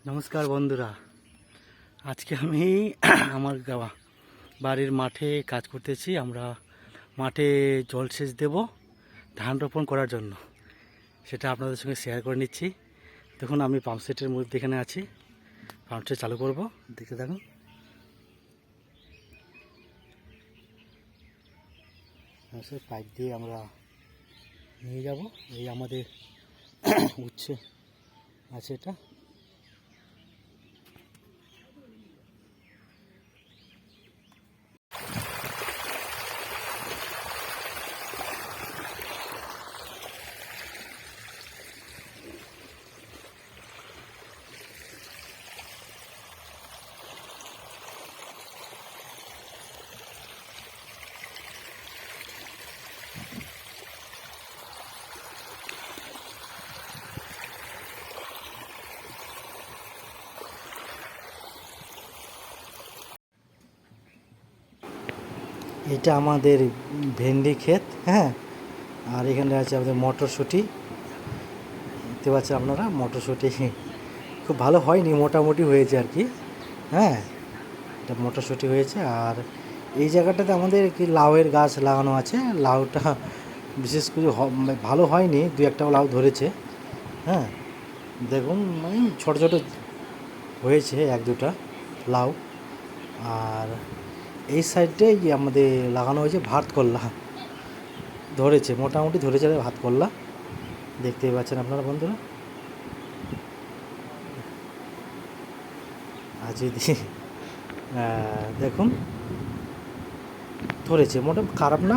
নমস্কার বন্ধুরা, আজকে আমি আমার বাড়ির মাঠে কাজ করতেছি। আমরা মাঠে জলসেচ দেব ধান রোপণ করার জন্য, সেটা আপনাদের সঙ্গে শেয়ার করে নিচ্ছি। দেখুন, আমি পাম্পসেটের মধ্যে এখানে আছি, পাম্পসেট চালু করব। দেখতে থাকুন। পাইপ দিয়ে আমরা নিয়ে যাব। এই আমাদের উচ্ছে আছে, এটা এটা আমাদের ভেন্ডি ক্ষেত। হ্যাঁ, আর এখানে আছে আমাদের মটরশুঁটি। দেখতে পাচ্ছেন আপনারা, মটরশুঁটি খুব ভালো হয়নি, মোটামুটি হয়েছে আর কি। হ্যাঁ, এটা মটরশুঁটি হয়েছে। আর এই জায়গাটাতে আমাদের কি লাউয়ের গাছ লাগানো আছে। লাউটা বিশেষ করে ভালো হয়নি, দু একটা লাউ ধরেছে। হ্যাঁ, দেখুন, মানে ছোটো ছোটো হয়েছে এক দুটা লাউ। আর এই সাইডে আমাদের লাগানো হয়েছে ভাত করলা, ধরেছে, মোটামুটি ধরেছে ভাত করলা। দেখতেই পাচ্ছেন আপনারা বন্ধুরা। আর যদি দেখুন, ধরেছে, মোটামুটি খারাপ না।